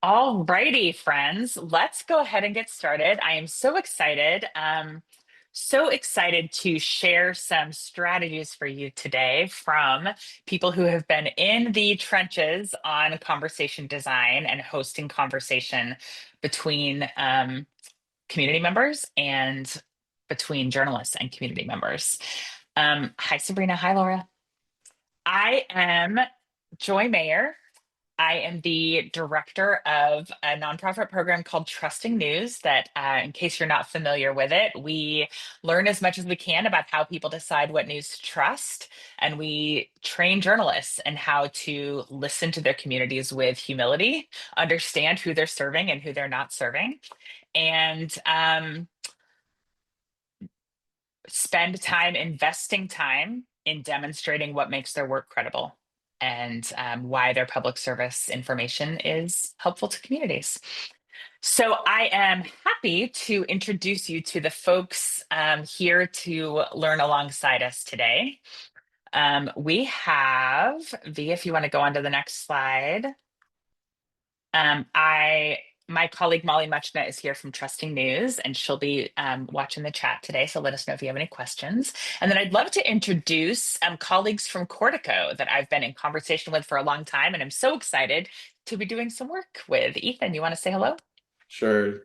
All righty, friends, let's go ahead and get started. I am so excited. So excited to share some strategies for you today from people who have been in the trenches on conversation design and hosting conversation between community members and between journalists and community members. Hi, Sabrina. Hi, Laura. I am Joy Mayer. I am the director of a nonprofit program called Trusting News that, in case you're not familiar with it, we learn as much as we can about how people decide what news to trust. And we train journalists in how to listen to their communities with humility, understand who they're serving and who they're not serving, and spend time investing time in demonstrating what makes their work credible and why their public service information is helpful to communities. So I am happy to introduce you to the folks here to learn alongside us today. We have, V, if you want to go on to the next slide. My colleague Molly Muchna is here from Trusting News, and she'll be watching the chat today. So let us know if you have any questions. And then I'd love to introduce colleagues from Cortico that I've been in conversation with for a long time, and I'm so excited to be doing some work with. Ethan, you want to say hello? Sure.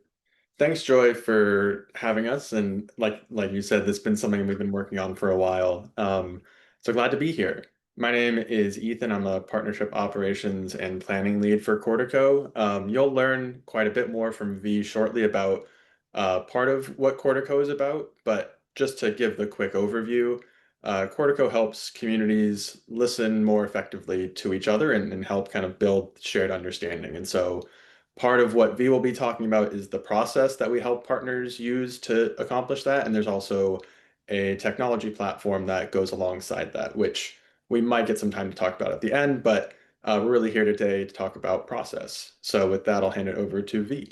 Thanks, Joy, for having us. And like you said, this has been something we've been working on for a while. So glad to be here. My name is Ethan. I'm a partnership operations and planning lead for Cortico. You'll learn quite a bit more from V shortly about part of what Cortico is about. But just to give the quick overview, Cortico helps communities listen more effectively to each other and help kind of build shared understanding. And so part of what V will be talking about is the process that we help partners use to accomplish that. And there's also a technology platform that goes alongside that, which we might get some time to talk about at the end, but we're really here today to talk about process. So with that, I'll hand it over to V.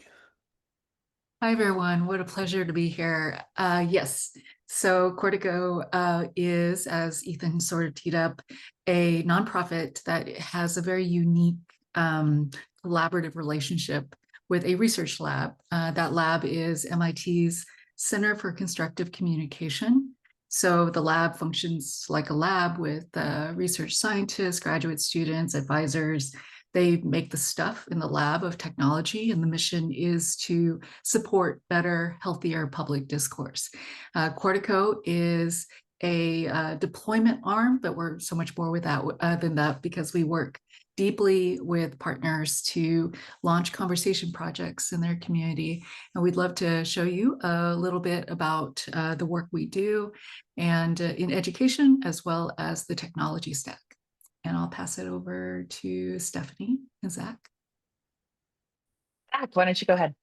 Hi, everyone. What a pleasure to be here. Yes, so Cortico is, as Ethan sort of teed up, a nonprofit that has a very unique collaborative relationship with a research lab. That lab is MIT's Center for Constructive Communication. So the lab functions like a lab with research scientists, graduate students, advisors. They make the stuff in the lab of technology, and the mission is to support better, healthier public discourse. Cortico is a deployment arm, but we're so much more with that than that because we work deeply with partners to launch conversation projects in their community. And we'd love to show you a little bit about the work we do and in education as well as the technology stack. And I'll pass it over to Stephanie and Zach. Zach, why don't you go ahead?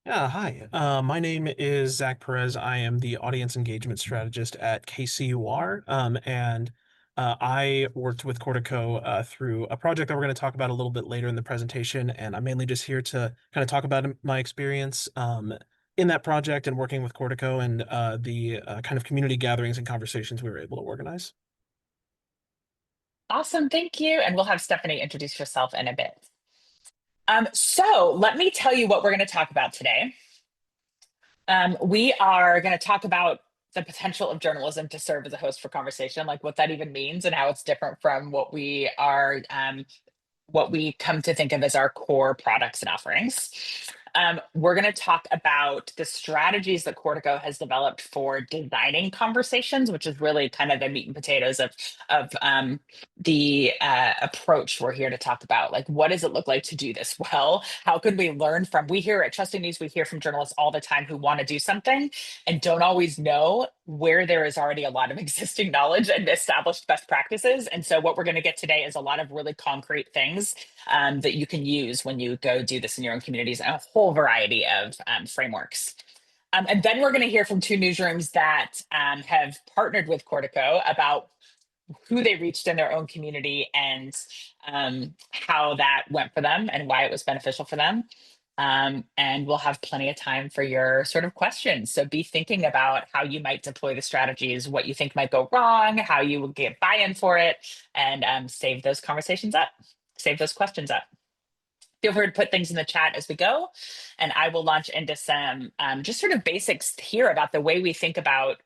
Yeah, hi. My name is Zach Perez. I am the audience engagement strategist at KCUR, and I worked with Cortico through a project that we're going to talk about a little bit later in the presentation, and I'm mainly just here to kind of talk about my experience in that project and working with Cortico and the kind of community gatherings and conversations we were able to organize. Awesome, thank you. And we'll have Stephanie introduce herself in a bit. So let me tell you what we're going to talk about today. We are going to talk about the potential of journalism to serve as a host for conversation, like what that even means and how it's different from what we are, what we come to think of as our core products and offerings. We're going to talk about the strategies that Cortico has developed for designing conversations, which is really kind of the meat and potatoes of the approach we're here to talk about. Like, what does it look like to do this well? How can we learn from? We hear at Trusting News, we hear from journalists all the time who want to do something and don't always know where there is already a lot of existing knowledge and established best practices. And so what we're going to get today is a lot of really concrete things that you can use when you go do this in your own communities, and a whole variety of frameworks. And then we're going to hear from two newsrooms that have partnered with Cortico about who they reached in their own community and how that went for them and why it was beneficial for them. And we'll have plenty of time for your sort of questions. So be thinking about how you might deploy the strategies, what you think might go wrong, how you will get buy-in for it, and save those conversations up, save those questions up. Feel free to put things in the chat as we go, and I will launch into some just sort of basics here about the way we think about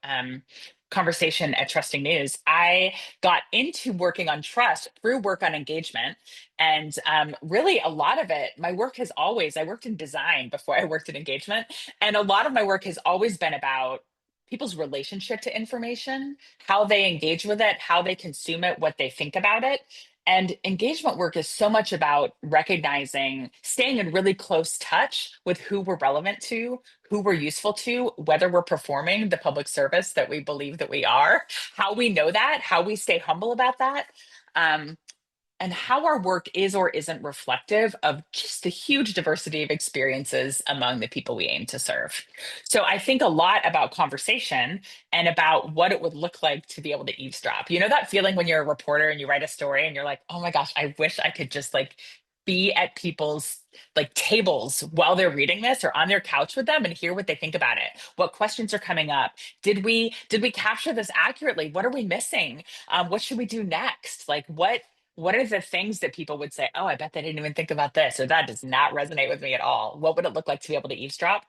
conversation at Trusting News. I got into working on trust through work on engagement. And really, a lot of it, my work has always, I worked in design before I worked in engagement. And a lot of my work has always been about people's relationship to information, how they engage with it, how they consume it, what they think about it. And engagement work is so much about recognizing, staying in really close touch with who we're relevant to, who we're useful to, whether we're performing the public service that we believe that we are, how we know that, how we stay humble about that. And how our work is or isn't reflective of just the huge diversity of experiences among the people we aim to serve. So I think a lot about conversation and about what it would look like to be able to eavesdrop. You know that feeling when you're a reporter and you write a story and you're like, oh my gosh, I wish I could just like be at people's like tables while they're reading this or on their couch with them and hear what they think about it. What questions are coming up? Did we capture this accurately? What are we missing? What should we do next? Like what are the things that people would say, oh, I bet they didn't even think about this, or that does not resonate with me at all? What would it look like to be able to eavesdrop?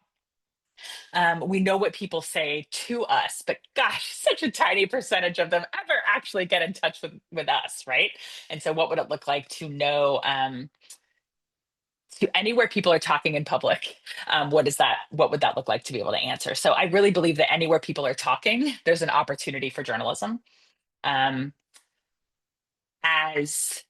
We know what people say to us, but gosh, such a tiny percentage of them ever actually get in touch with us, right? And so what would it look like to know to anywhere people are talking in public, what would that look like to be able to answer? So I really believe that anywhere people are talking, there's an opportunity for journalism. As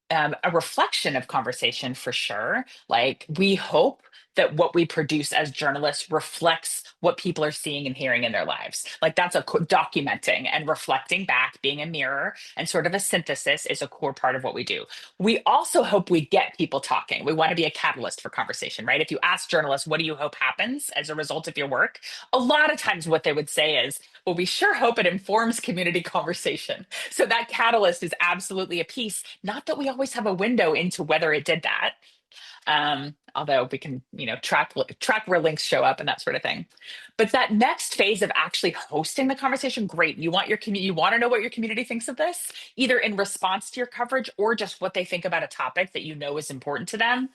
a reflection of conversation for sure. Like we hope that what we produce as journalists reflects what people are seeing and hearing in their lives. Like that's documenting and reflecting back, being a mirror and sort of a synthesis is a core part of what we do. We also hope we get people talking. We want to be a catalyst for conversation, right? If you ask journalists, what do you hope happens as a result of your work? A lot of times what they would say is, well, we sure hope it informs community conversation. So that catalyst is absolutely a piece. Not that we always have a window into whether it did that. Although we can, track where links show up and that sort of thing. But that next phase of actually hosting the conversation, great. You want you want to know what your community thinks of this, either in response to your coverage or just what they think about a topic that you know is important to them.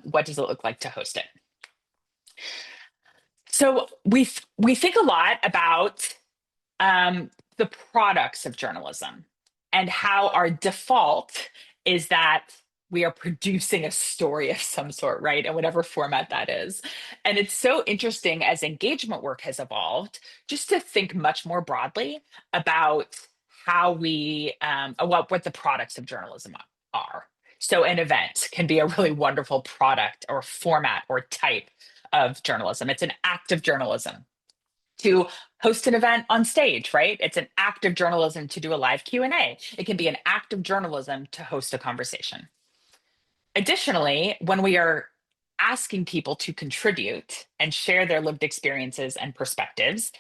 What does it look like to host it? So we think a lot about the products of journalism and how our default is that we are producing a story of some sort, right? In whatever format that is. And it's so interesting as engagement work has evolved, just to think much more broadly about how what the products of journalism are. So an event can be a really wonderful product or format or type of journalism. It's an act of journalism to host an event on stage, right? It's an act of journalism to do a live Q&A. It can be an act of journalism to host a conversation. Additionally, when we are asking people to contribute and share their lived experiences and perspectives,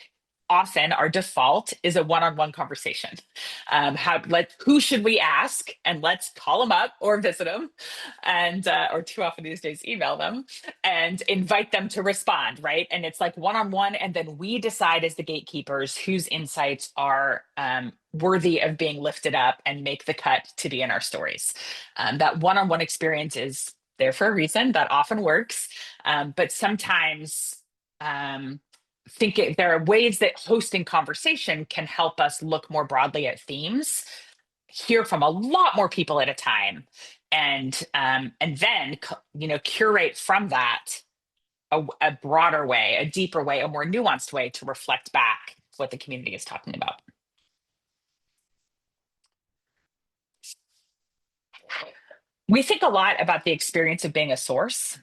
often our default is a one-on-one conversation. Who should we ask? And let's call them up or visit them, and or too often these days, email them and invite them to respond, right? And it's like one-on-one, and then we decide as the gatekeepers whose insights are worthy of being lifted up and make the cut to be in our stories. That one-on-one experience is there for a reason. That often works, but sometimes there are ways that hosting conversation can help us look more broadly at themes, hear from a lot more people at a time, and then curate from that a broader way, a deeper way, a more nuanced way to reflect back what the community is talking about. We think a lot about the experience of being a source.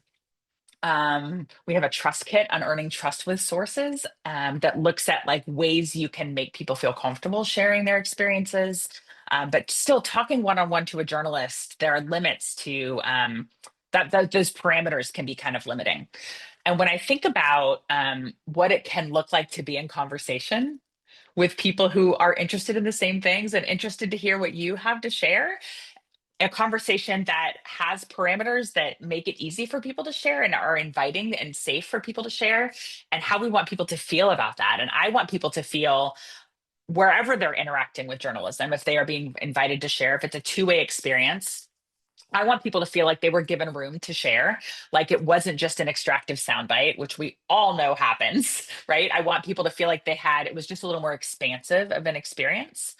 We have a trust kit on earning trust with sources that looks at like ways you can make people feel comfortable sharing their experiences, but still talking one-on-one to a journalist, there are limits to those parameters can be kind of limiting. And when I think about what it can look like to be in conversation with people who are interested in the same things and interested to hear what you have to share, a conversation that has parameters that make it easy for people to share and are inviting and safe for people to share, and how we want people to feel about that. And I want people to feel wherever they're interacting with journalism, if they are being invited to share, if it's a two-way experience, I want people to feel like they were given room to share, like it wasn't just an extractive soundbite, which we all know happens, right? I want people to feel like it was just a little more expansive of an experience.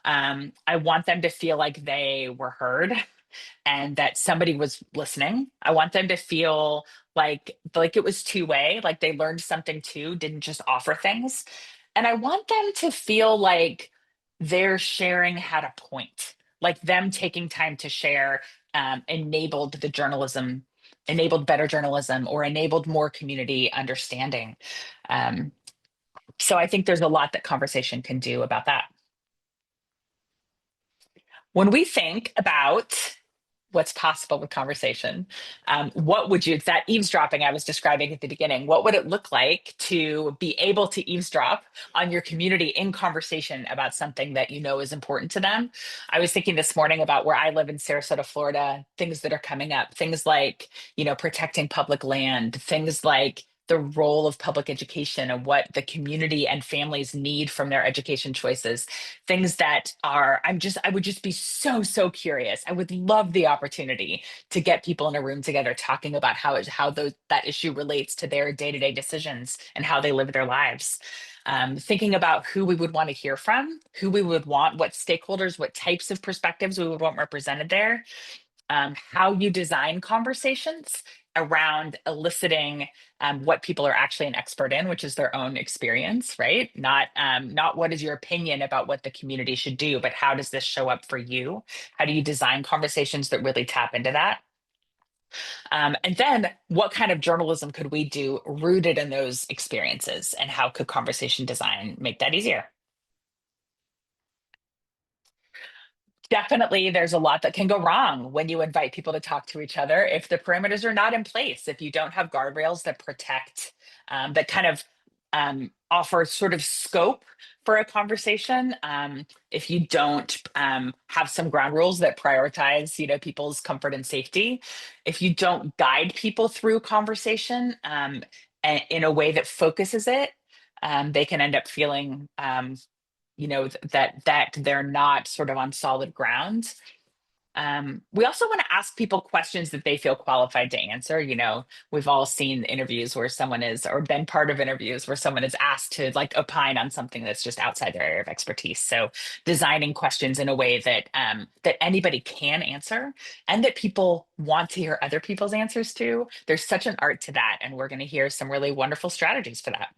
I want them to feel like they were heard and that somebody was listening. I want them to feel like it was two-way, like they learned something too, didn't just offer things. And I want them to feel like their sharing had a point, like them taking time to share enabled better journalism, or enabled more community understanding. Um, so I think there's a lot that conversation can do about that. When we think about what's possible with conversation, what would you, that eavesdropping I was describing at the beginning, what would it look like to be able to eavesdrop on your community in conversation about something that you know is important to them? I was thinking this morning about where I live in Sarasota, Florida, things that are coming up, things like, protecting public land, things like the role of public education and what the community and families need from their education choices, things that are, I would just be so curious. I would love the opportunity to get people in a room together talking about that issue relates to their day-to-day decisions and how they live their lives. Thinking about who we would want to hear from, who we would want, what stakeholders, what types of perspectives we would want represented there, how you design conversations around eliciting what people are actually an expert in, which is their own experience, right? Not what is your opinion about what the community should do, but how does this show up for you? How do you design conversations that really tap into that? And then what kind of journalism could we do rooted in those experiences, and how could conversation design make that easier? Definitely, there's a lot that can go wrong when you invite people to talk to each other. If the perimeters are not in place, if you don't have guardrails that protect, that kind of offer sort of scope for a conversation, if you don't have some ground rules that prioritize, people's comfort and safety, if you don't guide people through conversation in a way that focuses it, they can end up feeling that they're not sort of on solid ground. We also want to ask people questions that they feel qualified to answer. We've all seen interviews where someone is, or been part of interviews where someone is asked to like opine on something that's just outside their area of expertise. So designing questions in a way that that anybody can answer, and that people want to hear other people's answers to. There's such an art to that, and we're going to hear some really wonderful strategies for that.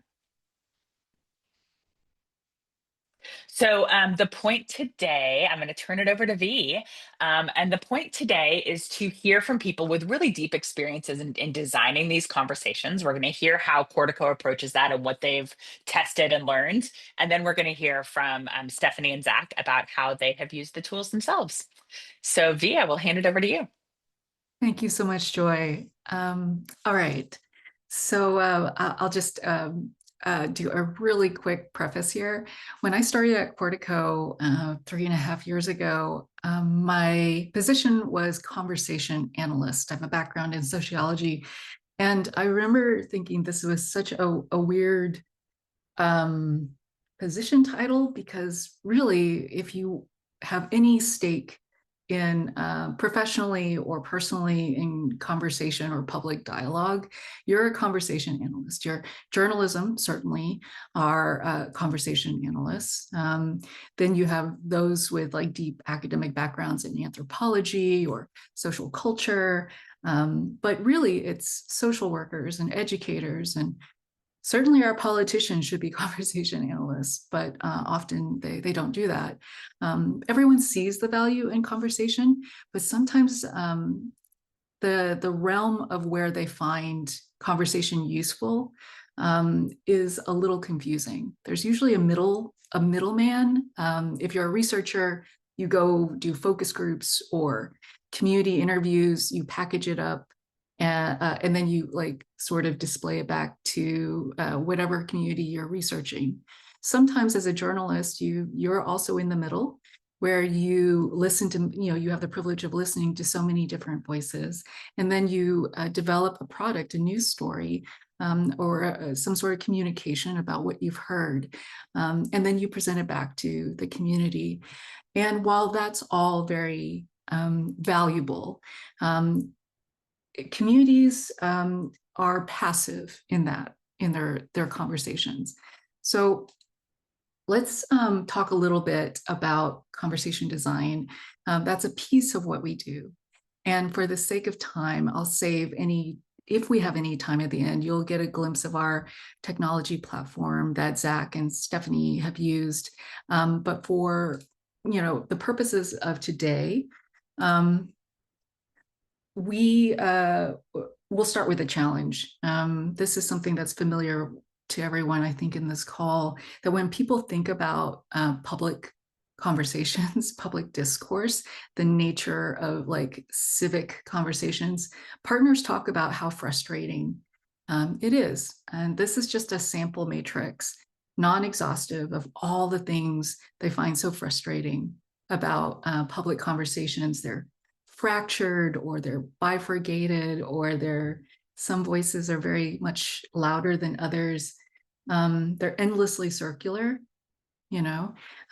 So the point today, I'm going to turn it over to V. And the point today is to hear from people with really deep experiences in designing these conversations. We're going to hear how Cortico approaches that and what they've tested and learned. And then we're going to hear from Stephanie and Zach about how they have used the tools themselves. So V, I will hand it over to you. Thank you so much, Joy. All right. So I'll just do a really quick preface here. When I started at Cortico 3.5 years ago, my position was conversation analyst. I have a background in sociology. And I remember thinking this was such a weird position title, because really, if you have any stake in professionally or personally in conversation or public dialogue, you're a conversation analyst. Your journalism certainly are conversation analysts. Then you have those with like deep academic backgrounds in anthropology or social culture. But really, it's social workers and educators, and certainly our politicians should be conversation analysts, but often they don't do that. Everyone sees the value in conversation, but sometimes the realm of where they find conversation useful is a little confusing. There's usually a middleman. If you're a researcher, you go do focus groups or community interviews, you package it up, and then you like sort of display it back to whatever community you're researching. Sometimes as a journalist, you're also in the middle, where you listen to, you have the privilege of listening to so many different voices, and then you develop a product, a news story, or some sort of communication about what you've heard, and then you present it back to the community. And while that's all very valuable. Communities are passive in their conversations. So let's talk a little bit about conversation design. That's a piece of what we do. And for the sake of time, I'll save if we have any time at the end, you'll get a glimpse of our technology platform that Zach and Stephanie have used. But for the purposes of today, we'll start with a challenge. This is something that's familiar to everyone, I think, in this call, that when people think about public conversations, public discourse, the nature of like civic conversations, partners talk about how frustrating it is. And this is just a sample matrix, non-exhaustive, of all the things they find so frustrating about public conversations. They're fractured, or they're bifurcated, or some voices are very much louder than others. They're endlessly circular.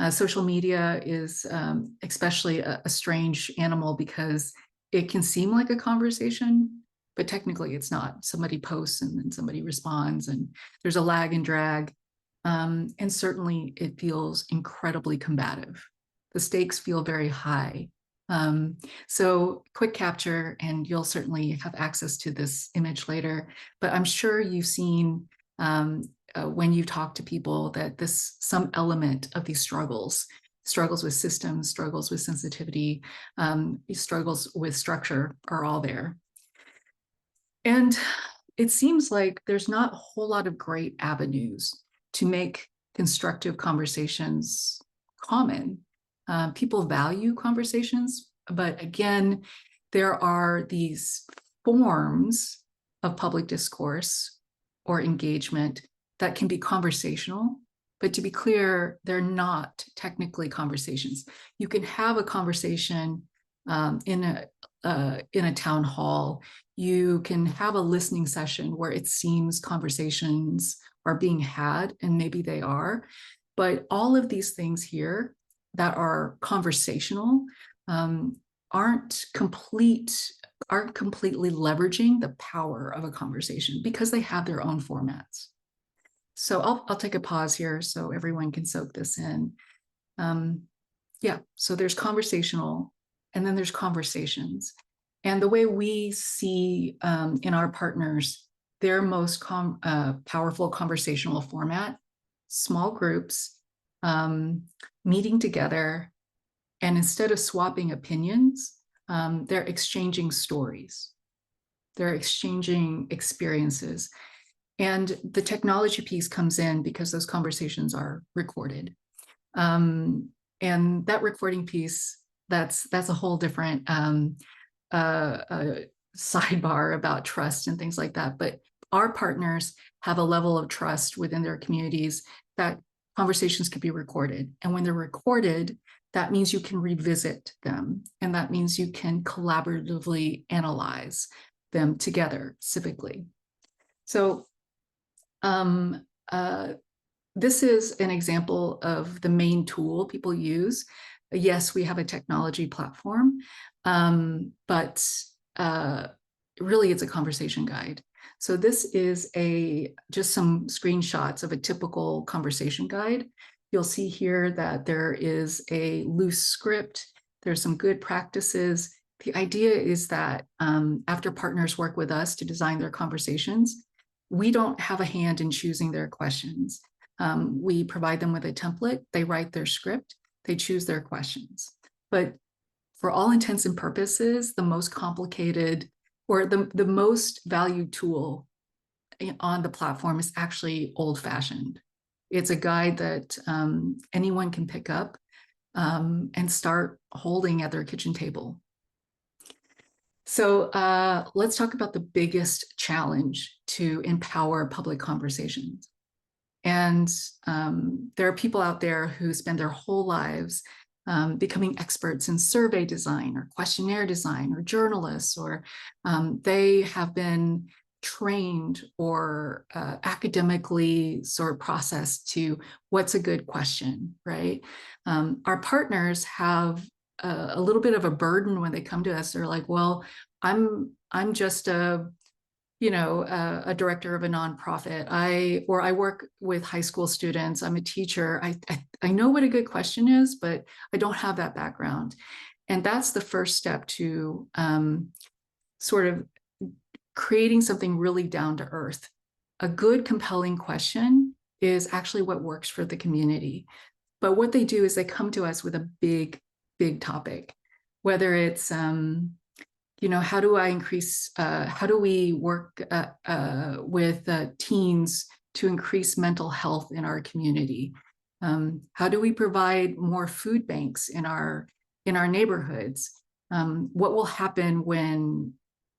Social media is especially a strange animal, because it can seem like a conversation, but technically it's not. Somebody posts and then somebody responds, and there's a lag and drag. And certainly it feels incredibly combative. The stakes feel very high. So quick capture, and you'll certainly have access to this image later, but I'm sure you've seen when you talk to people that some element of these struggles with systems, struggles with sensitivity, struggles with structure are all there. And it seems like there's not a whole lot of great avenues to make constructive conversations common. People value conversations, but again, there are these forms of public discourse or engagement that can be conversational, but to be clear, they're not technically conversations. You can have a conversation in a town hall. You can have a listening session where it seems conversations are being had, and maybe they are, but all of these things here that are conversational aren't completely leveraging the power of a conversation, because they have their own formats. So I'll take a pause here so everyone can soak this in. So there's conversational, and then there's conversations. And the way we see in our partners, their most powerful conversational format, small groups, meeting together, and instead of swapping opinions, they're exchanging stories. They're exchanging experiences. And the technology piece comes in because those conversations are recorded. And that recording piece, that's a whole different sidebar about trust and things like that. But our partners have a level of trust within their communities that conversations can be recorded. And when they're recorded, that means you can revisit them. And that means you can collaboratively analyze them together civically. So this is an example of the main tool people use. Yes, we have a technology platform, but really it's a conversation guide. So this is just some screenshots of a typical conversation guide. You'll see here that there is a loose script. There's some good practices. The idea is that after partners work with us to design their conversations, we don't have a hand in choosing their questions. We provide them with a template. They write their script. They choose their questions. But for all intents and purposes, the most complicated or the most valued tool on the platform is actually old-fashioned. It's a guide that anyone can pick up and start holding at their kitchen table. So let's talk about the biggest challenge to empower public conversations. And there are people out there who spend their whole lives becoming experts in survey design or questionnaire design, or journalists, or they have been trained or academically sort of processed to what's a good question, right? Our partners have a little bit of a burden when they come to us. They're like, well, I'm just a director of a nonprofit. I work with high school students. I'm a teacher. I know what a good question is, but I don't have that background. And that's the first step to sort of creating something really down to earth. A good, compelling question is actually what works for the community. But what they do is they come to us with a big, big topic, whether it's, how do I increase, how do we work with teens to increase mental health in our community? How do we provide more food banks in our neighborhoods? What will happen when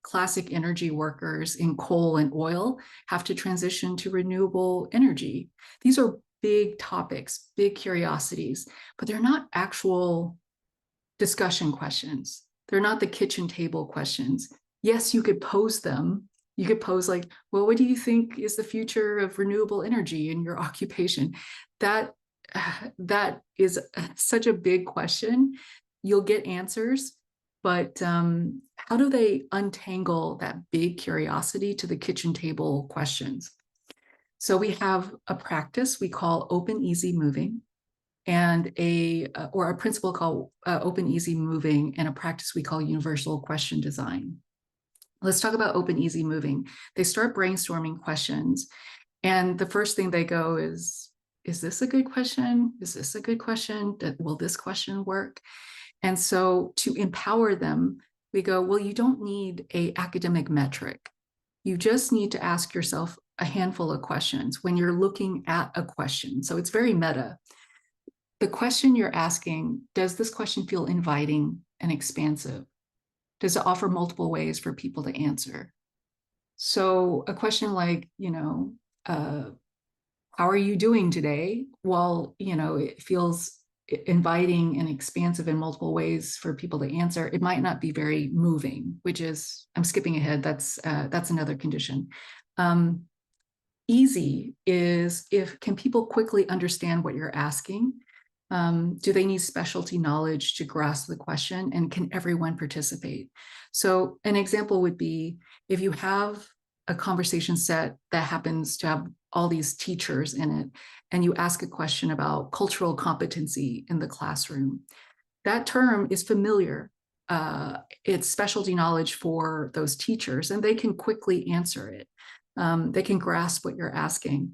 classic energy workers in coal and oil have to transition to renewable energy? These are big topics, big curiosities, but they're not actual discussion questions. They're not the kitchen table questions. Yes, you could pose them. You could pose like, well, what do you think is the future of renewable energy in your occupation? That is such a big question. You'll get answers, but how do they untangle that big curiosity to the kitchen table questions? So we have a practice we call open, easy, moving, and a principle called open, easy, moving, and a practice we call universal question design. Let's talk about open, easy, moving. They start brainstorming questions, and the first thing they go is this a good question? Is this a good question? Will this question work? And so to empower them, we go, well, you don't need an academic metric. You just need to ask yourself a handful of questions when you're looking at a question. So it's very meta. The question you're asking, does this question feel inviting and expansive? Does it offer multiple ways for people to answer? So a question like, how are you doing today? Well, it feels inviting and expansive in multiple ways for people to answer. It might not be very moving, which is, I'm skipping ahead. That's another condition. Easy is can people quickly understand what you're asking? Do they need specialty knowledge to grasp the question? And can everyone participate? So an example would be if you have a conversation set that happens to have all these teachers in it, and you ask a question about cultural competency in the classroom. That term is familiar. It's specialty knowledge for those teachers, and they can quickly answer it. They can grasp what you're asking.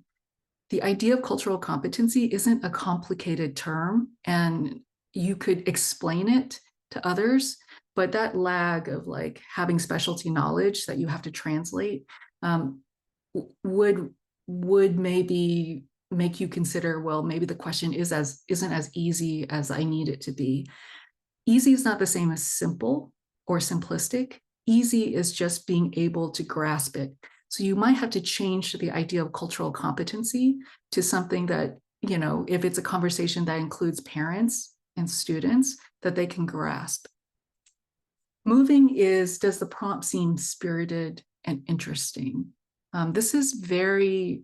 The idea of cultural competency isn't a complicated term, and you could explain it to others, but that lag of like having specialty knowledge that you have to translate would maybe make you consider, well, maybe the question isn't as easy as I need it to be. Easy is not the same as simple or simplistic. Easy is just being able to grasp it. So you might have to change the idea of cultural competency to something that, if it's a conversation that includes parents and students, that they can grasp. Moving is, does the prompt seem spirited and interesting? This is very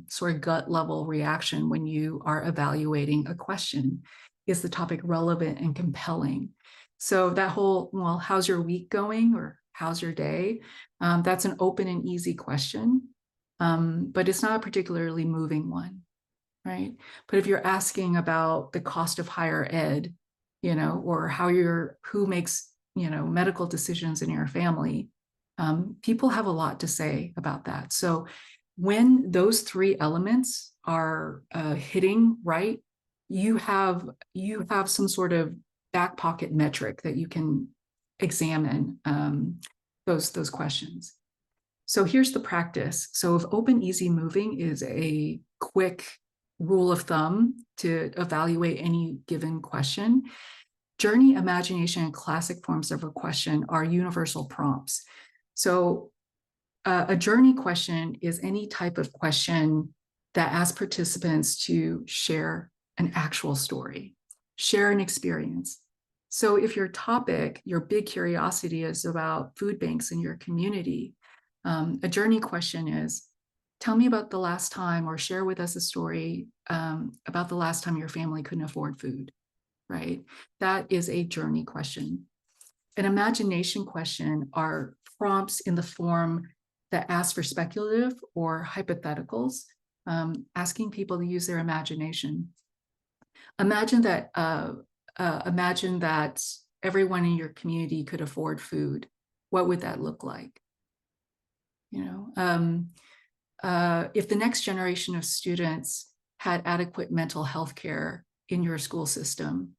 sort of gut level reaction when you are evaluating a question. Is the topic relevant and compelling? So that whole, well, how's your week going? Or how's your day? That's an open and easy question, but it's not a particularly moving one, right? But if you're asking about the cost of higher ed, or who makes, medical decisions in your family, people have a lot to say about that. So when those three elements are hitting right, you have some sort of back pocket metric that you can examine those questions. So here's the practice. So if open, easy, moving is a quick rule of thumb to evaluate any given question, journey, imagination, and classic forms of a question are universal prompts. So a journey question is any type of question that asks participants to share an actual story, share an experience. So if your topic, your big curiosity is about food banks in your community, a journey question is, tell me about the last time, or share with us a story about the last time your family couldn't afford food. right? That is a journey question. An imagination question are prompts in the form that ask for speculative or hypotheticals, asking people to use their imagination. Imagine that everyone in your community could afford food. What would that look like? You know, if the next generation of students had adequate mental health care in your school system,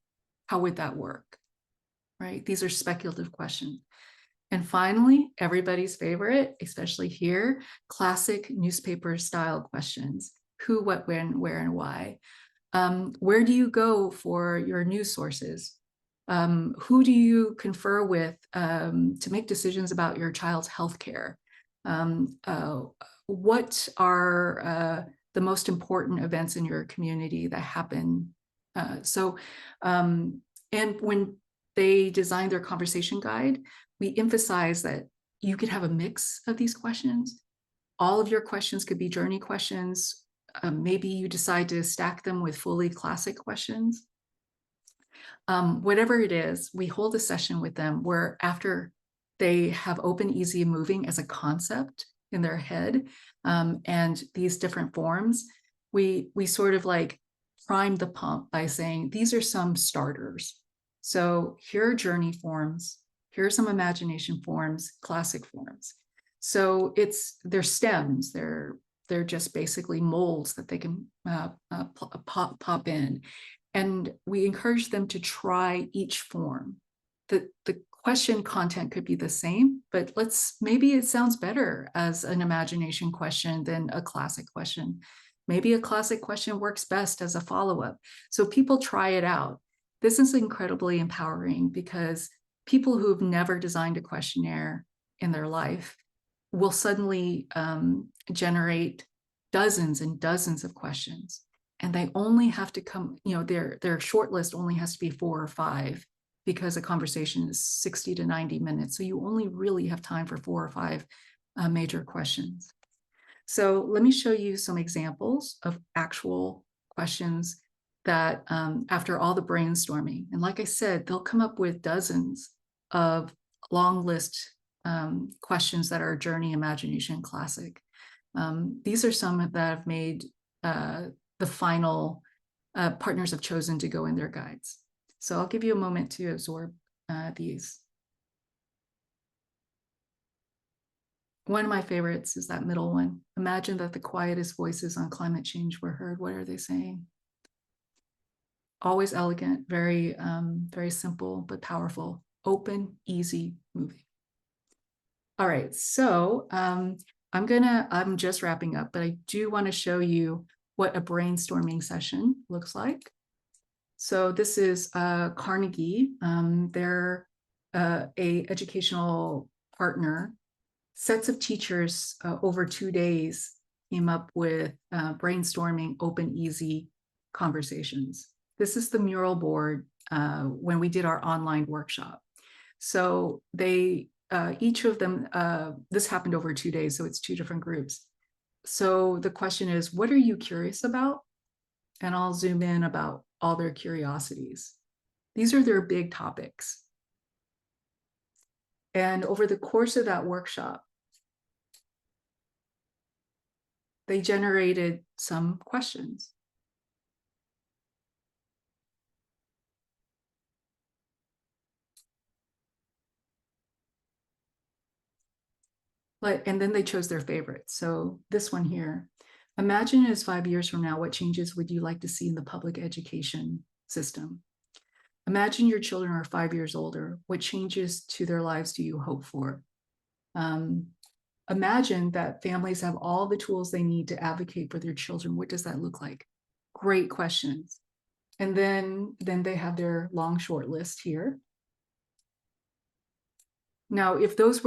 how would that work? Right? These are speculative questions. And finally, everybody's favorite, especially here, classic newspaper style questions. Who, what, when, where, and why? Where do you go for your news sources? Who do you confer with to make decisions about your child's health care? What are the most important events in your community that happen? And when they designed their conversation guide, we emphasize that you could have a mix of these questions. All of your questions could be journey questions. Maybe you decide to stack them with fully classic questions. Whatever it is, we hold a session with them where after they have open, easy, and moving as a concept in their head, and these different forms, we sort of like prime the pump by saying, these are some starters. So here are journey forms, here are some imagination forms, classic forms. So they're stems, they're just basically molds that they can pop in. And we encourage them to try each form. The question content could be the same, but maybe it sounds better as an imagination question than a classic question. Maybe a classic question works best as a follow-up. So people try it out. This is incredibly empowering because people who've never designed a questionnaire in their life will suddenly generate dozens and dozens of questions. And they only have to come, their short list only has to be 4 or 5 because a conversation is 60 to 90 minutes. So you only really have time for 4 or 5 major questions. So let me show you some examples of actual questions that after all the brainstorming, and like I said, they'll come up with dozens of long list questions that are journey, imagination, classic. These are some that have made the final partners have chosen to go in their guides. So I'll give you a moment to absorb these. One of my favorites is that middle one. Imagine that the quietest voices on climate change were heard. What are they saying? Always elegant, very, very simple, but powerful. Open, easy, moving. All right, so I'm just wrapping up, but I do want to show you what a brainstorming session looks like. So this is Carnegie. They're a educational partner. Sets of teachers over 2 days came up with brainstorming open, easy conversations. This is the mural board when we did our online workshop. So they, each of them, this happened over 2 days, so it's 2 different groups. So the question is, what are you curious about? And I'll zoom in about all their curiosities. These are their big topics. And over the course of that workshop, they generated some questions. And then they chose their favorites. So this one here, imagine it is 5 years from now, what changes would you like to see in the public education system? Imagine your children are 5 years older. What changes to their lives do you hope for? Imagine that families have all the tools they need to advocate for their children. What does that look like? Great questions. And then they have their long short list here. Now, if those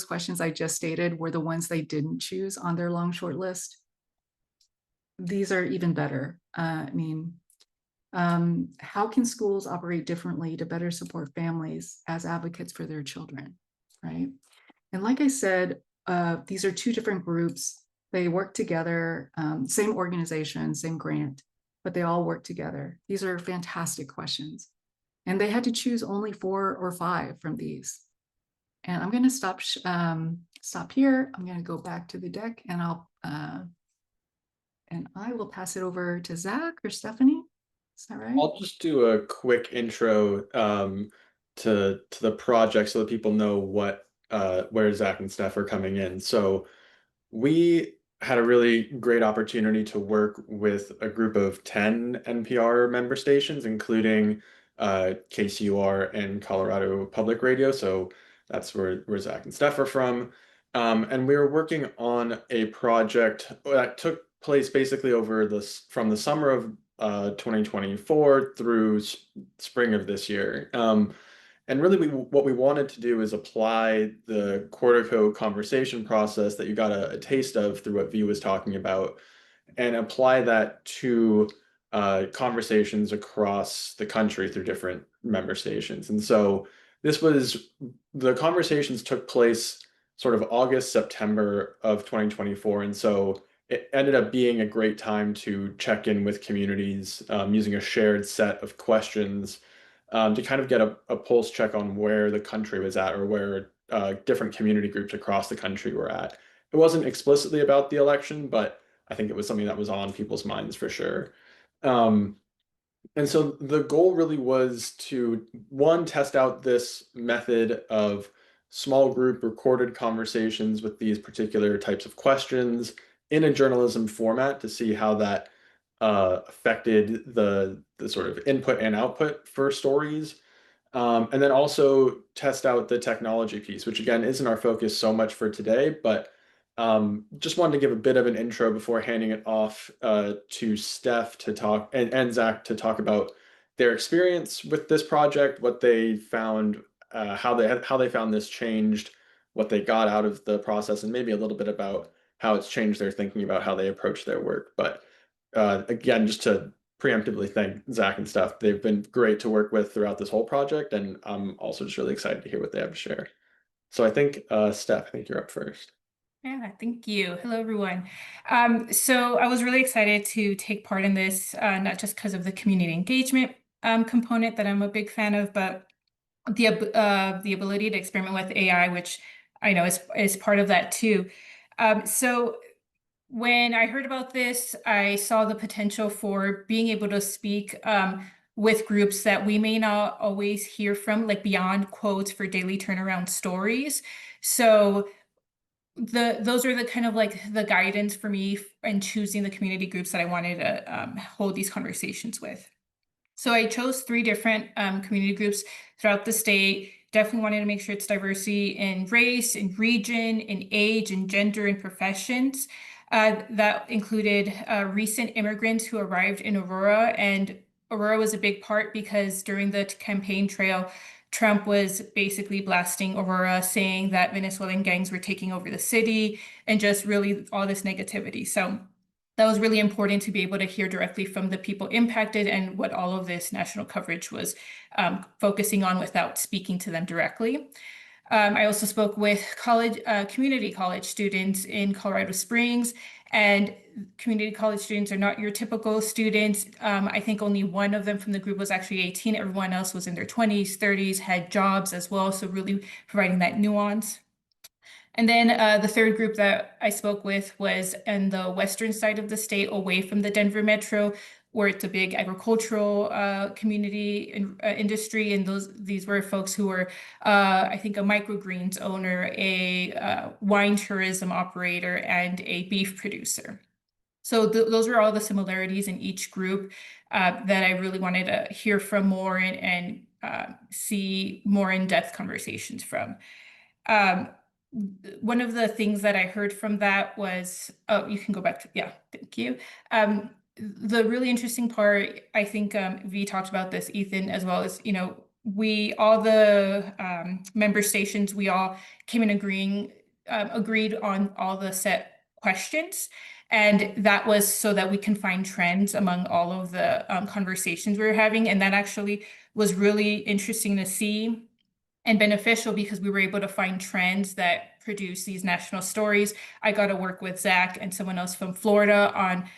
questions I just stated were the ones they didn't choose on their long short list, these are even better. How can schools operate differently to better support families as advocates for their children, right? And like I said, these are 2 different groups. They work together, same organization, same grant, but they all work together. These are fantastic questions. And they had to choose only 4 or 5 from these. And I'm going to stop here. I'm going to go back to the deck, and I will pass it over to Zach or Stephanie. Is that right? I'll just do a quick intro to the project so that people know what where Zach and Steph are coming in. So we had a really great opportunity to work with a group of 10 NPR member stations, including KCUR and Colorado Public Radio. So that's where Zach and Steph are from. And we were working on a project that took place basically from the summer of 2024 through spring of this year. And really, what we wanted to do is apply the Cortico conversation process that you got a taste of through what V was talking about, and apply that to conversations across the country through different member stations. And so the conversations took place sort of August, September of 2024. And so it ended up being a great time to check in with communities using a shared set of questions to kind of get a pulse check on where the country was at, or where different community groups across the country were at. It wasn't explicitly about the election, but I think it was something that was on people's minds for sure. And so the goal really was to, one, test out this method of small group recorded conversations with these particular types of questions in a journalism format to see how that affected the sort of input and output for stories. And then also test out the technology piece, which again isn't our focus so much for today, but just wanted to give a bit of an intro before handing it off to Steph to talk and Zach to talk about their experience with this project, what they found, how they found this changed, what they got out of the process, and maybe a little bit about how it's changed their thinking about how they approach their work. But again, just to preemptively thank Zach and Steph, they've been great to work with throughout this whole project, and I'm also just really excited to hear what they have to share. So I think, Steph, I think you're up first. Yeah, thank you. Hello, everyone. So I was really excited to take part in this, not just because of the community engagement component that I'm a big fan of, but the ability to experiment with AI, which I know is part of that too. So when I heard about this, I saw the potential for being able to speak with groups that we may not always hear from, like beyond quotes for daily turnaround stories. So those are the kind of like the guidance for me in choosing the community groups that I wanted to hold these conversations with. So I chose 3 different community groups throughout the state. Definitely wanted to make sure it's diversity in race, in region, in age, in gender, and professions. That included recent immigrants who arrived in Aurora, and Aurora was a big part because during the campaign trail, Trump was basically blasting Aurora, saying that Venezuelan gangs were taking over the city and just really all this negativity. So that was really important to be able to hear directly from the people impacted and what all of this national coverage was focusing on without speaking to them directly. I also spoke with community college students in Colorado Springs, and community college students are not your typical students. I think only one of them from the group was actually 18. Everyone else was in their 20s, 30s, had jobs as well. So really providing that nuance. And then the third group that I spoke with was in the western side of the state, away from the Denver metro, where it's a big agricultural community and industry. And these were folks who were, I think, a microgreens owner, a wine tourism operator, and a beef producer. So those were all the similarities in each group that I really wanted to hear from more and see more in-depth conversations from. One of the things that I heard from that was, oh, you can go back to, yeah, thank you. The really interesting part, I think V talked about this, Ethan, as well as, all the member stations, we all came in agreed on all the set questions. And that was so that we can find trends among all of the conversations we were having. And that actually was really interesting to see and beneficial because we were able to find trends that produce these national stories. I got to work with Zach and someone else from Florida on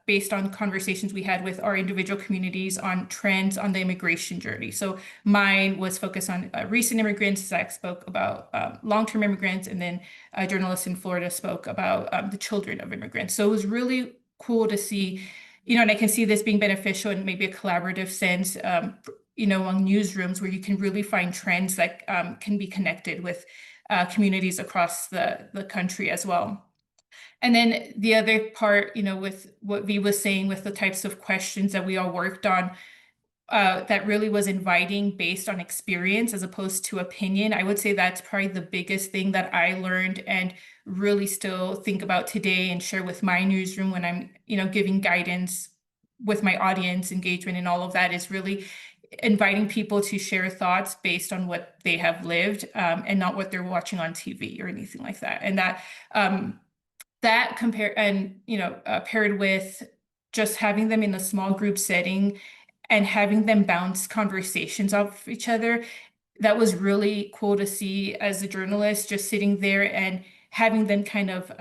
based on conversations we had with our individual communities on trends on the immigration journey. So mine was focused on recent immigrants. Zach spoke about long-term immigrants, and then a journalist in Florida spoke about the children of immigrants. So it was really cool to see, and I can see this being beneficial in maybe a collaborative sense, among newsrooms where you can really find trends that can be connected with communities across the country as well. And then the other part, with what V was saying, with the types of questions that we all worked on, that really was inviting based on experience as opposed to opinion. I would say that's probably the biggest thing that I learned and really still think about today and share with my newsroom when I'm, giving guidance with my audience engagement and all of that, is really inviting people to share thoughts based on what they have lived, and not what they're watching on TV or anything like that. And paired with just having them in a small group setting and having them bounce conversations off each other, that was really cool to see as a journalist, just sitting there and having them kind of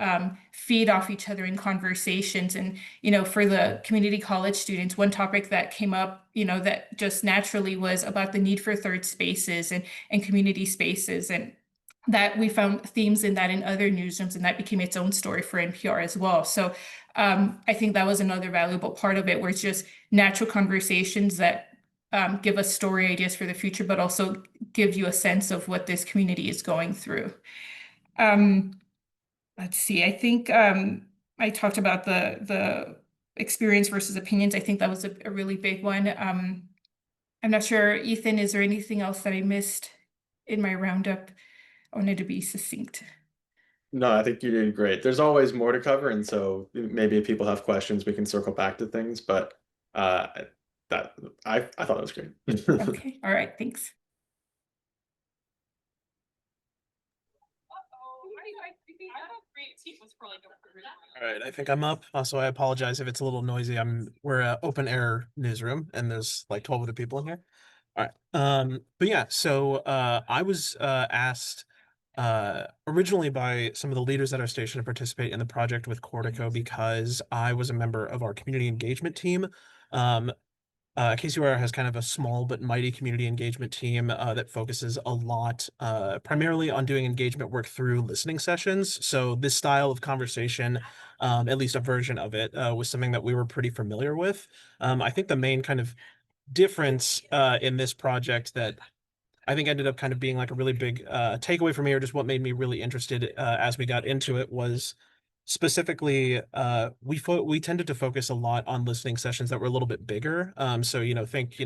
feed off each other in conversations. And, for the community college students, one topic that came up, that just naturally was about the need for third spaces and community spaces. And that we found themes in that in other newsrooms, and that became its own story for NPR as well. So I think that was another valuable part of it, where it's just natural conversations that give us story ideas for the future, but also give you a sense of what this community is going through. Let's see, I think I talked about the experience versus opinions. I think that was a really big one. I'm not sure, Ethan, is there anything else that I missed in my roundup? I wanted to be succinct. No, I think you did great. There's always more to cover, and so maybe if people have questions, we can circle back to things. But that I thought that was great. Okay, all right, thanks. All right, I think I'm up. Also, I apologize if it's a little noisy. We're an open air newsroom, and there's like 12 other people in here. All right. But yeah, so I was asked originally by some of the leaders at our station to participate in the project with Cortico because I was a member of our community engagement team. KCUR has kind of a small but mighty community engagement team that focuses a lot primarily on doing engagement work through listening sessions. So this style of conversation, at least a version of it, was something that we were pretty familiar with. I think the main kind of difference in this project that I think ended up kind of being like a really big takeaway for me, or just what made me really interested as we got into it, was specifically we tended to focus a lot on listening sessions that were a little bit bigger. So think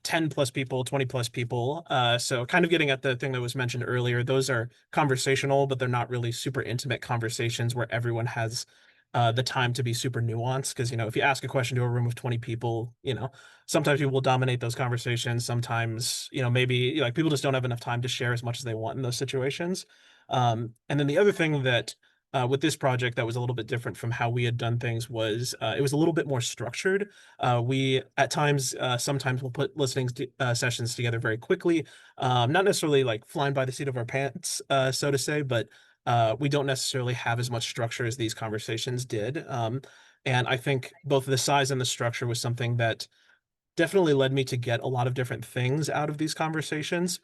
10 plus people, 20 plus people. So kind of getting at the thing that was mentioned earlier, those are conversational, but they're not really super intimate conversations where everyone has the time to be super nuanced. Because if you ask a question to a room of 20 people, sometimes people will dominate those conversations. Sometimes maybe like people just don't have enough time to share as much as they want in those situations. And then the other thing that with this project that was a little bit different from how we had done things was it was a little bit more structured. We at times sometimes we'll put listening sessions together very quickly, not necessarily like flying by the seat of our pants, so to say, but we don't necessarily have as much structure as these conversations did. And I think both the size and the structure was something that definitely led me to get a lot of different things out of these conversations.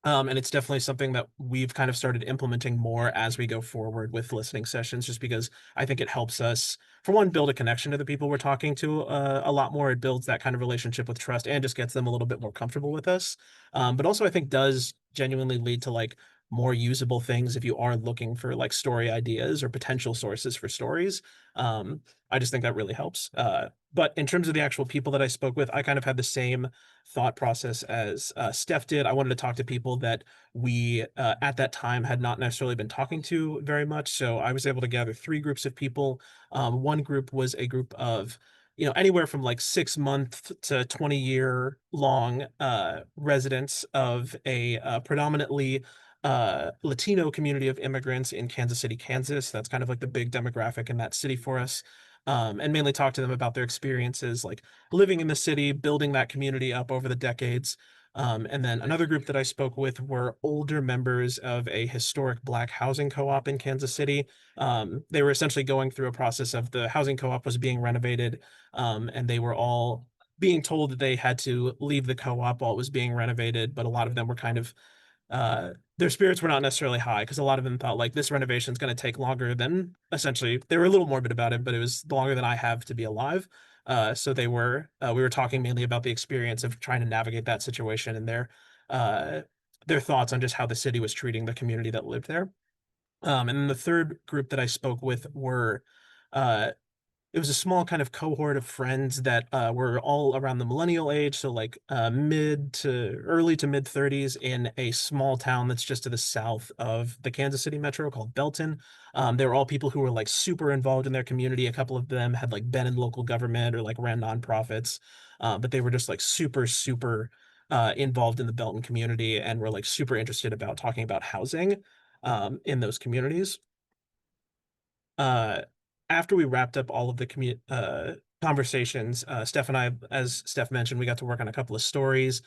And it's definitely something that we've kind of started implementing more as we go forward with listening sessions, just because I think it helps us, for one, build a connection to the people we're talking to a lot more. It builds that kind of relationship with trust and just gets them a little bit more comfortable with us. But also I think does genuinely lead to like more usable things if you are looking for like story ideas or potential sources for stories. I just think that really helps. But in terms of the actual people that I spoke with, I kind of had the same thought process as Steph did. I wanted to talk to people that we at that time had not necessarily been talking to very much. So I was able to gather 3 groups of people. One group was a group of anywhere from like 6-month to 20-year long residents of a predominantly Latino community of immigrants in Kansas City, Kansas. That's kind of like the big demographic in that city for us. And mainly talk to them about their experiences, like living in the city, building that community up over the decades. And then another group that I spoke with were older members of a historic Black housing co-op in Kansas City. They were essentially going through a process of the housing co-op was being renovated, and they were all being told that they had to leave the co-op while it was being renovated, but a lot of them were kind of their spirits were not necessarily high because a lot of them thought like this renovation is going to take longer than essentially they were a little morbid about it, but it was longer than I have to be alive. So we were talking mainly about the experience of trying to navigate that situation and their thoughts on just how the city was treating the community that lived there. And then the third group that I spoke with were uh, it was a small kind of cohort of friends that were all around the millennial age, so like mid to early to mid 30s in a small town that's just to the south of the Kansas City metro called Belton. They were all people who were like super involved in their community. A couple of them had like been in local government or like ran nonprofits, but they were just like super involved in the Belton community and were like super interested about talking about housing in those communities. uh After we wrapped up all of the conversations, Steph and I, as Steph mentioned, we got to work on a couple of stories.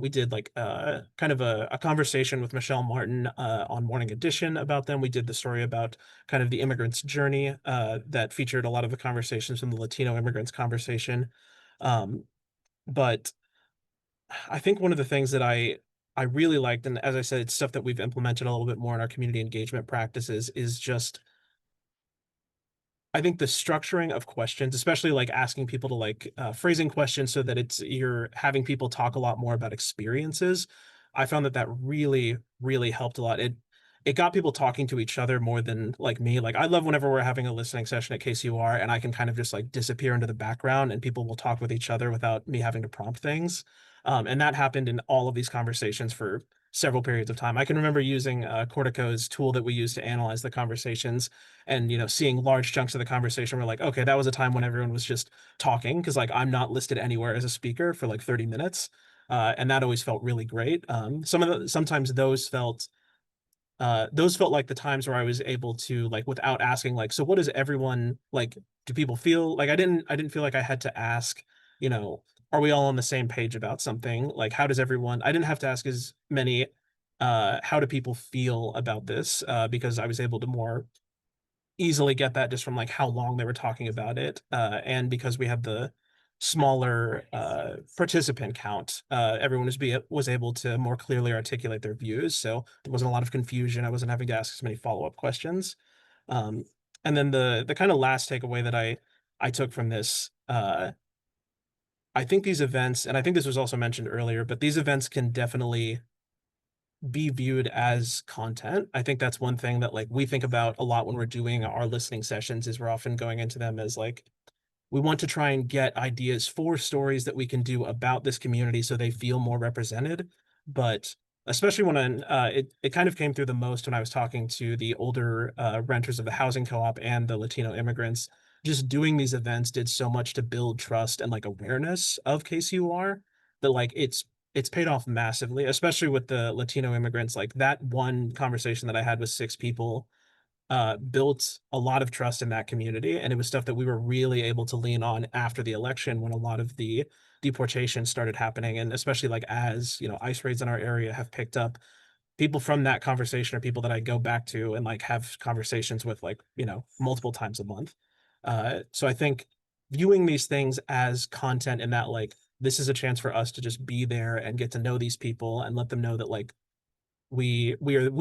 We did like kind of a conversation with Michelle Martin on Morning Edition about them. We did the story about kind of the immigrant's journey that featured a lot of the conversations from the Latino immigrants conversation. But I think one of the things that I really liked, and as I said, it's stuff that we've implemented a little bit more in our community engagement practices, is just I think the structuring of questions, especially like asking people to like phrasing questions so that you're having people talk a lot more about experiences. I found that really helped a lot. It got people talking to each other more than like me. Like I love whenever we're having a listening session at KCUR and I can kind of just like disappear into the background and people will talk with each other without me having to prompt things. And that happened in all of these conversations for several periods of time. I can remember using Cortico's tool that we use to analyze the conversations and seeing large chunks of the conversation were like, okay, that was a time when everyone was just talking because like I'm not listed anywhere as a speaker for like 30 minutes. And that always felt really great. Sometimes those felt like the times where I was able to like without asking like, so what does everyone like, do people feel like I didn't feel like I had to ask, you know, are we all on the same page about something? Like how does everyone I didn't have to ask as many how do people feel about this? Because I was able to more easily get that just from like how long they were talking about it. And because we had the smaller participant count, everyone was able to more clearly articulate their views. So there wasn't a lot of confusion. I wasn't having to ask as many follow-up questions. Um, and then the kind of last takeaway that I took from this, I think these events, and I think this was also mentioned earlier, but these events can definitely be viewed as content. I think that's one thing that like we think about a lot when we're doing our listening sessions is we're often going into them as like we want to try and get ideas for stories that we can do about this community so they feel more represented. But especially when it kind of came through the most when I was talking to the older renters of the housing co-op and the Latino immigrants. Just doing these events did so much to build trust and like awareness of KCUR that like it's paid off massively, especially with the Latino immigrants. Like that one conversation that I had with six people built a lot of trust in that community. And it was stuff that we were really able to lean on after the election when a lot of the deportation started happening. And especially like as, ICE raids in our area have picked up, people from that conversation are people that I go back to and like have conversations with like, multiple times a month. So I think viewing these things as content and that like this is a chance for us to just be there and get to know these people and let them know that like we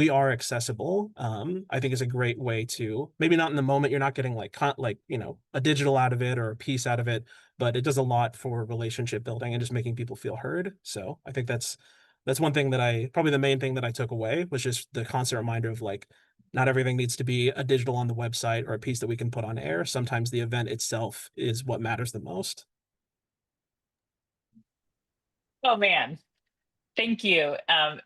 are accessible. I think is a great way to maybe not in the moment you're not getting like a digital out of it or a piece out of it, but it does a lot for relationship building and just making people feel heard. So I think that's one thing that probably the main thing that I took away was just the constant reminder of like not everything needs to be a digital on the website or a piece that we can put on air. Sometimes the event itself is what matters the most. Oh man. Thank you,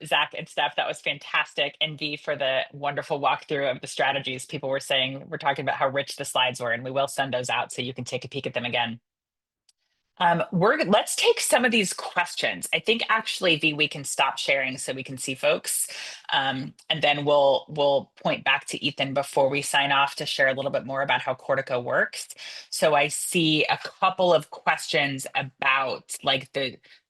Zach and Steph. That was fantastic. And V for the wonderful walkthrough of the strategies. People were saying, we're talking about how rich the slides were, and we will send those out so you can take a peek at them again. Let's take some of these questions. I think actually, V, we can stop sharing so we can see folks. And then we'll point back to Ethan before we sign off to share a little bit more about how Cortico works. So I see a couple of questions about like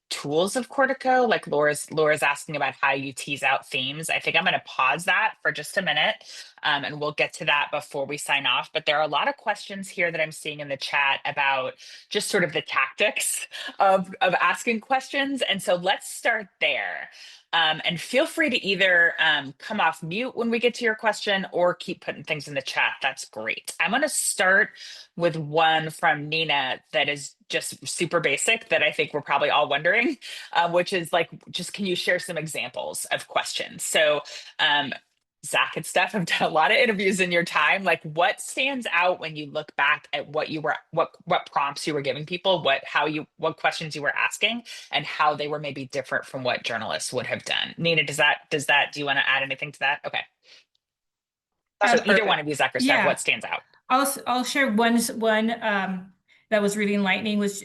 tools of Cortico. Like Laura's asking about how you tease out themes. I think I'm going to pause that for just a minute, and we'll get to that before we sign off. But there are a lot of questions here that I'm seeing in the chat about just sort of the tactics of asking questions, and so let's start there. And feel free to either come off mute when we get to your question or keep putting things in the chat. That's great. I'm going to start with one from Nina that is just super basic that I think we're probably all wondering, which is like, just can you share some examples of questions? So Zach and Steph have done a lot of interviews in your time. Like, what stands out when you look back at what you were, what prompts you were giving people, what questions you were asking, and how they were maybe different from what journalists would have done? Nina, do you want to add anything to that? Okay. So either one of you, Zach or Steph, Yeah. what stands out? I'll share one that was really enlightening was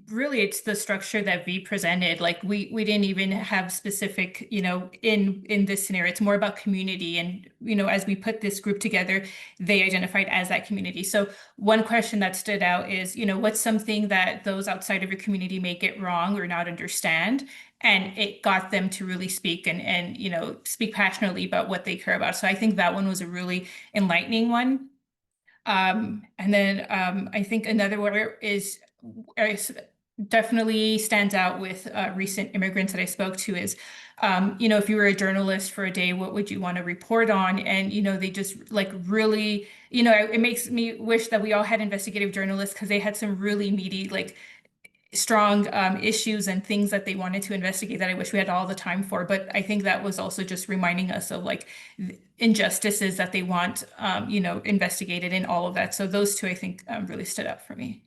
really it's the structure that V presented. Like we didn't even have specific, in this scenario, it's more about community. And, as we put this group together, they identified as that community. So one question that stood out is, what's something that those outside of your community may get wrong or not understand? And it got them to really speak and speak passionately about what they care about. So I think that one was a really enlightening one. And then I think another one is definitely stands out with recent immigrants that I spoke to is, if you were a journalist for a day, what would you want to report on? And, they just like really, it makes me wish that we all had investigative journalists because they had some really meaty, like strong issues and things that they wanted to investigate that I wish we had all the time for. But I think that was also just reminding us of like injustices that they want, investigated in all of that. So those two, I think, really stood out for me.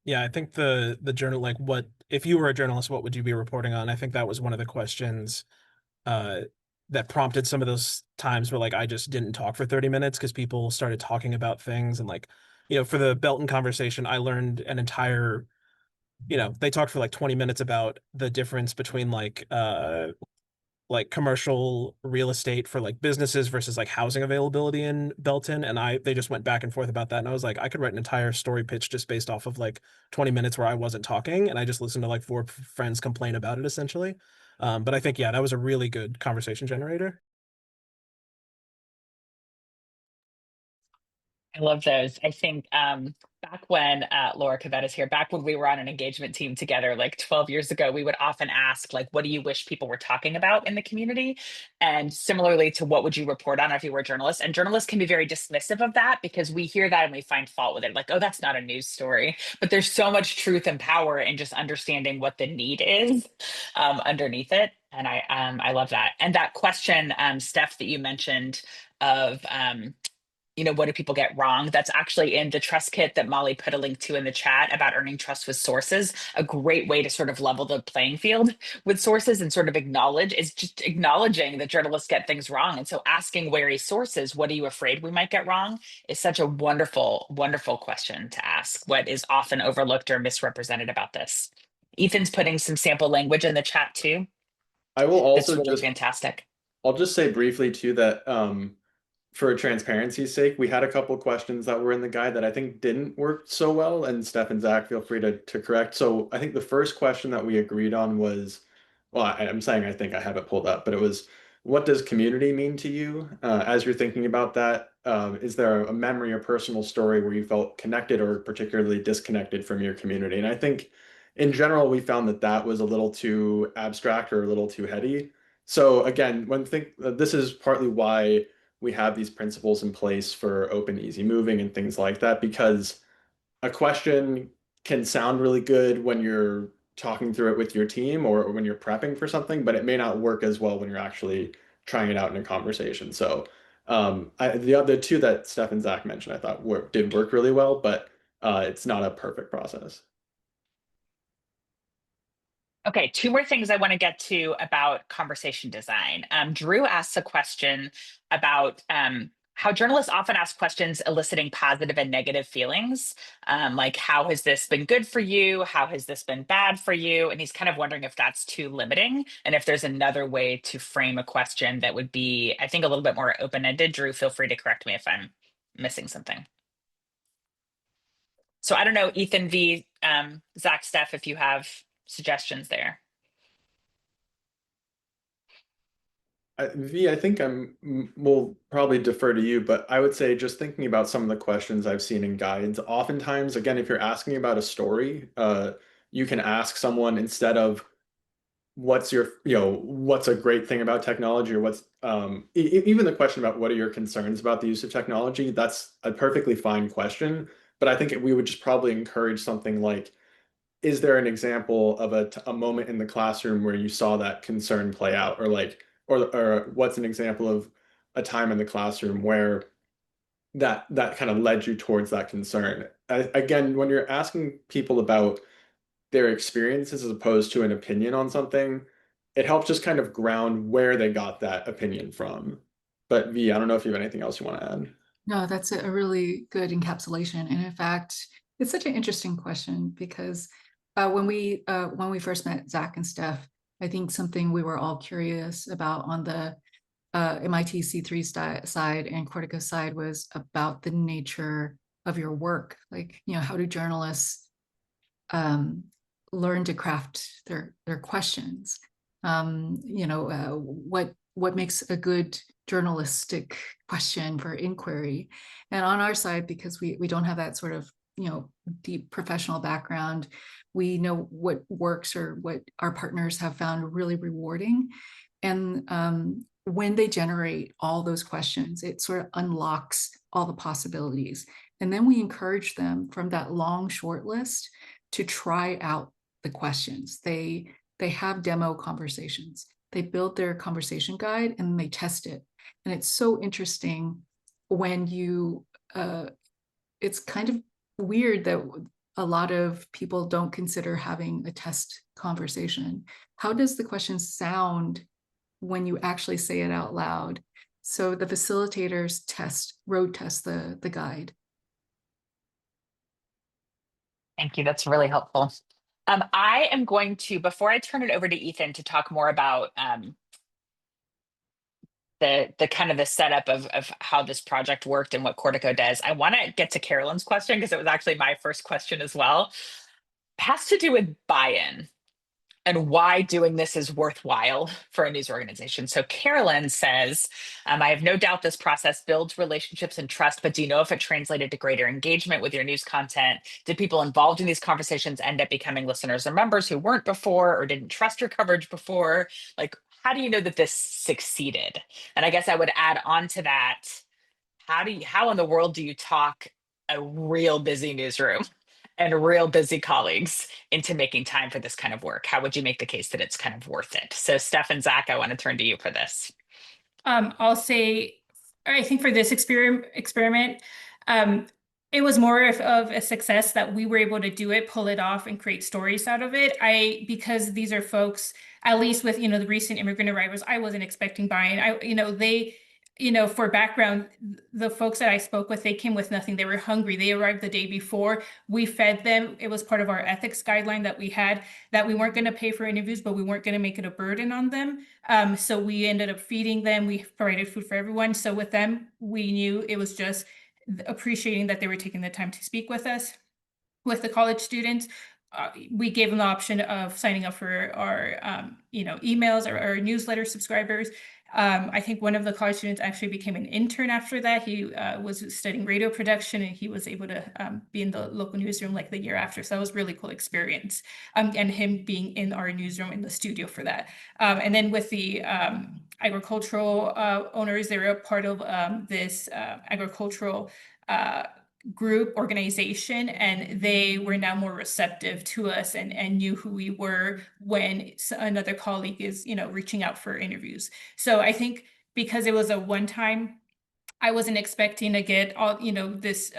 Yeah, I think the journal, like, what if you were a journalist, what would you be reporting on? I think that was one of the questions that prompted some of those times where like I just didn't talk for 30 minutes because people started talking about things. And like, for the Belton conversation, I learned an entire, they talked for like 20 minutes about the difference between like commercial real estate for like businesses versus like housing availability in Belton. And they just went back and forth about that. And I was like, I could write an entire story pitch just based off of like 20 minutes where I wasn't talking. And I just listened to like four friends complain about it essentially. But I think, yeah, that was a really good conversation generator. I love those. I think back when Laura Cavett is here, back when we were on an engagement team together, like 12 years ago, we would often ask, like, what do you wish people were talking about in the community? And similarly to what would you report on if you were a journalist? And journalists can be very dismissive of that because we hear that and we find fault with it. Like, oh, that's not a news story. But there's so much truth and power in just understanding what the need is underneath it. And I love that. And that question, Steph, that you mentioned of what do people get wrong? That's actually in the trust kit that Molly put a link to in the chat about earning trust with sources. A great way to sort of level the playing field with sources and sort of is just acknowledging that journalists get things wrong. And so asking wary sources, what are you afraid we might get wrong, is such a wonderful, wonderful question to ask. What is often overlooked or misrepresented about this? Ethan's putting some sample language in the chat too. I will also It's really fantastic. I'll just say briefly too that for transparency's sake, we had a couple questions that were in the guide that I think didn't work so well, and Steph and Zach, feel free to correct. So I think the first question that we agreed on was, well, I'm saying I think I have it pulled up, but it was, what does community mean to you? As you're thinking about that, is there a memory or personal story where you felt connected or particularly disconnected from your community? And I think in general, we found that that was a little too abstract or a little too heady. So again, this is partly why we have these principles in place for open, easy moving and things like that, because a question can sound really good when you're talking through it with your team or when you're prepping for something, but it may not work as well when you're actually trying it out in a conversation. So the other two that Steph and Zach mentioned, I thought did work really well, but it's not a perfect process. Okay, two more things I want to get to about conversation design. Drew asks a question about how journalists often ask questions eliciting positive and negative feelings. Like, how has this been good for you? How has this been bad for you? And he's kind of wondering if that's too limiting and if there's another way to frame a question that would be, I think, a little bit more open-ended. Drew, feel free to correct me if I'm missing something. So I don't know, Ethan, V, Zach, Steph, if you have suggestions there? V, I think we'll probably defer to you, but I would say just thinking about some of the questions I've seen in guides, oftentimes, again, if you're asking about a story, you can ask someone instead of what's your, what's a great thing about technology, or what's, even the question about what are your concerns about the use of technology, that's a perfectly fine question. But I think we would just probably encourage something like, is there an example of a moment in the classroom where you saw that concern play out, or like, or what's an example of a time in the classroom where that kind of led you towards that concern? Again, when you're asking people about their experiences as opposed to an opinion on something, it helps just kind of ground where they got that opinion from. But V, I don't know if you have anything else you want to add. No, that's a really good encapsulation. And in fact, it's such an interesting question because when we first met Zach and Steph, I think something we were all curious about on the MIT C3 side and Cortico side was about the nature of your work. Like, how do journalists learn to craft their questions? What makes a good journalistic question for inquiry? And on our side, because we don't have that sort of deep professional background, we know what works or what our partners have found really rewarding. And when they generate all those questions, it sort of unlocks all the possibilities. And then we encourage them from that long short list to try out the questions. They have demo conversations. They build their conversation guide and they test it. And it's so interesting when it's kind of weird that a lot of people don't consider having a test conversation. How does the question sound when you actually say it out loud? So the facilitators road test the guide. Thank you. That's really helpful. I am going to, before I turn it over to Ethan to talk more about the kind of the setup of how this project worked and what Cortico does, I want to get to Carolyn's question because it was actually my first question as well. It has to do with buy-in and why doing this is worthwhile for a news organization. So Carolyn says, I have no doubt this process builds relationships and trust, but do you know if it translated to greater engagement with your news content? Did people involved in these conversations end up becoming listeners or members who weren't before or didn't trust your coverage before? Like, how do you know that this succeeded? And I guess I would add on to that, how in the world do you talk a real busy newsroom and real busy colleagues into making time for this kind of work? How would you make the case that it's kind of worth it? So Steph and Zach, I want to turn to you for this. I'll say, I think for this experiment, it was more of a success that we were able to do it, pull it off, and create stories out of it. Because these are folks, at least with the recent immigrant arrivals, I wasn't expecting buy-in. For background, the folks that I spoke with, they came with nothing. They were hungry. They arrived the day before. We fed them. It was part of our ethics guideline that we had, that we weren't going to pay for interviews, but we weren't going to make it a burden on them. So we ended up feeding them. We provided food for everyone. So with them, we knew it was just appreciating that they were taking the time to speak with us. With the college students, we gave them the option of signing up for our emails or our newsletter subscribers. I think one of the college students actually became an intern after that. He was studying radio production, and he was able to be in the local newsroom like the year after. So that was a really cool experience. And him being in our newsroom in the studio for that. And then with the agricultural owners, they were a part of this agricultural group organization, and they were now more receptive to us and knew who we were when another colleague is reaching out for interviews. So I think because it was a one-time, I wasn't expecting to get all this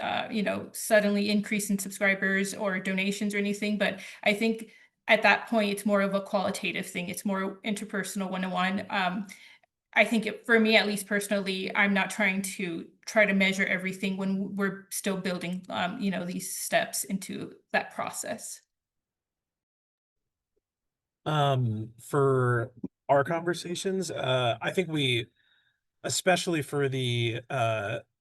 suddenly increase in subscribers or donations or anything, but I think at that point it's more of a qualitative thing. It's more interpersonal, one-on-one. I think for me, at least personally, I'm not trying to measure everything when we're still building, these steps into that process. For our conversations, I think we, especially for the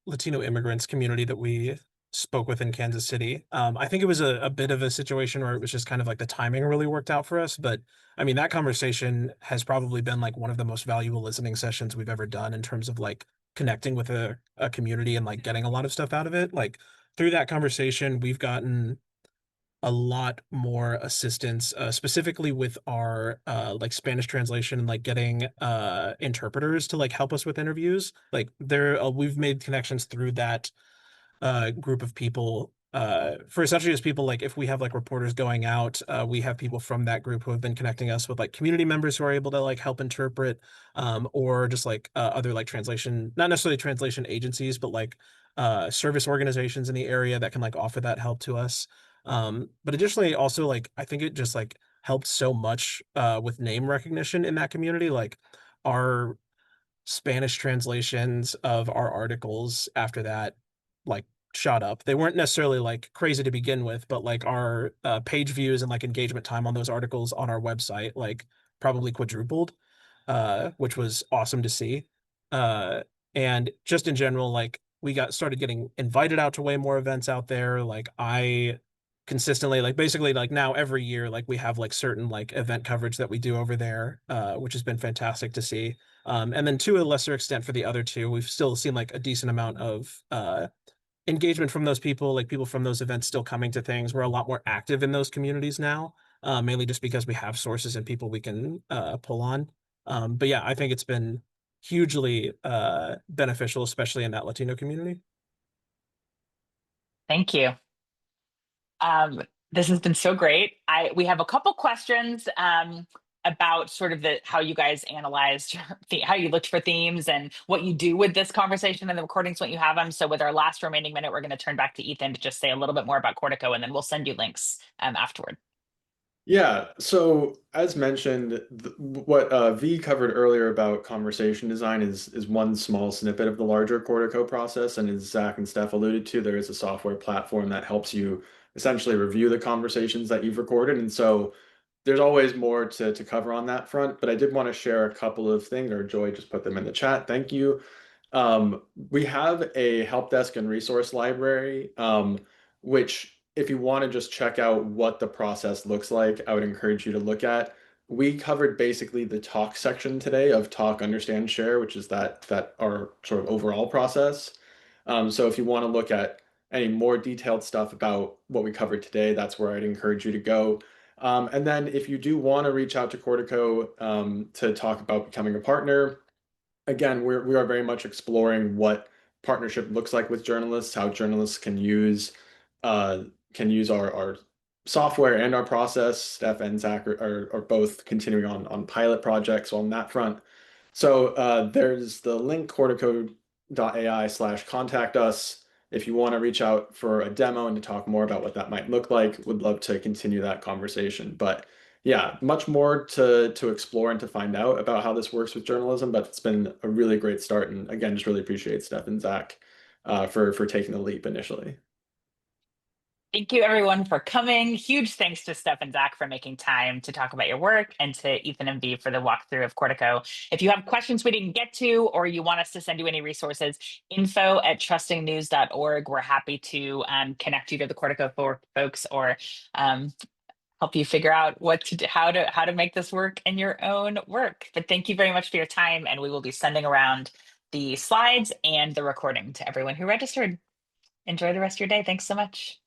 Latino immigrants community that we spoke with in Kansas City. I think it was a bit of a situation where it was just kind of like the timing really worked out for us. But I mean, that conversation has probably been like one of the most valuable listening sessions we've ever done in terms of like connecting with a community and like getting a lot of stuff out of it. Like through that conversation, we've gotten a lot more assistance, specifically with our like Spanish translation and like getting interpreters to like help us with interviews. Like we've made connections through that group of people for essentially just people like if we have like reporters going out, we have people from that group who have been connecting us with like community members who are able to like help interpret, or just like other like translation, not necessarily translation agencies, but like service organizations in the area that can like offer that help to us. But additionally, also like I think it just like helped so much with name recognition in that community. Like our Spanish translations of our articles after that like shot up. They weren't necessarily like crazy to begin with, but like our page views and like engagement time on those articles on our website like probably quadrupled, which was awesome to see. Uh, and just in general, like we got started getting invited out to way more events out there. Like I consistently like basically like now every year like we have like certain like event coverage that we do over there, which has been fantastic to see. And then to a lesser extent for the other two, we've still seen like a decent amount of engagement from those people, like people from those events still coming to things. We're a lot more active in those communities now, mainly just because we have sources and people we can pull on. But yeah, I think it's been hugely beneficial, especially in that Latino community. Thank you. This has been so great. We have a couple questions about sort of how you guys analyzed how you looked for themes and what you do with this conversation and the recordings when you have them. So with our last remaining minute, we're going to turn back to Ethan to just say a little bit more about Cortico, and then we'll send you links afterward. Yeah, so as mentioned, what V covered earlier about conversation design is one small snippet of the larger Cortico process, and as Zach and Steph alluded to, there is a software platform that helps you essentially review the conversations that you've recorded, and so there's always more to cover on that front, but I did want to share a couple of things, or Joy just put them in the chat. Thank you. We have a help desk and resource library, which if you want to just check out what the process looks like, I would encourage you to look at. We covered basically the talk section today of talk, understand, share, which is that our sort of overall process. So if you want to look at any more detailed stuff about what we covered today, that's where I'd encourage you to go. And then if you do want to reach out to Cortico to talk about becoming a partner, again, we are very much exploring what partnership looks like with journalists, how journalists can use our software and our process. Steph and Zach are both continuing on pilot projects on that front. So there's the link cortico.ai/contact us. If you want to reach out for a demo and to talk more about what that might look like, would love to continue that conversation. But yeah, much more to explore and to find out about how this works with journalism, but it's been a really great start. And again, just really appreciate Steph and Zach for taking the leap initially. Thank you everyone for coming. Huge thanks to Steph and Zach for making time to talk about your work, and to Ethan and V for the walkthrough of Cortico. If you have questions we didn't get to, or you want us to send you any resources, info@trustingnews.org. We're happy to connect you to the Cortico folks, or help you figure out what to do, how to make this work in your own work. But thank you very much for your time, and we will be sending around the slides and the recording to everyone who registered. Enjoy the rest of your day. Thanks so much.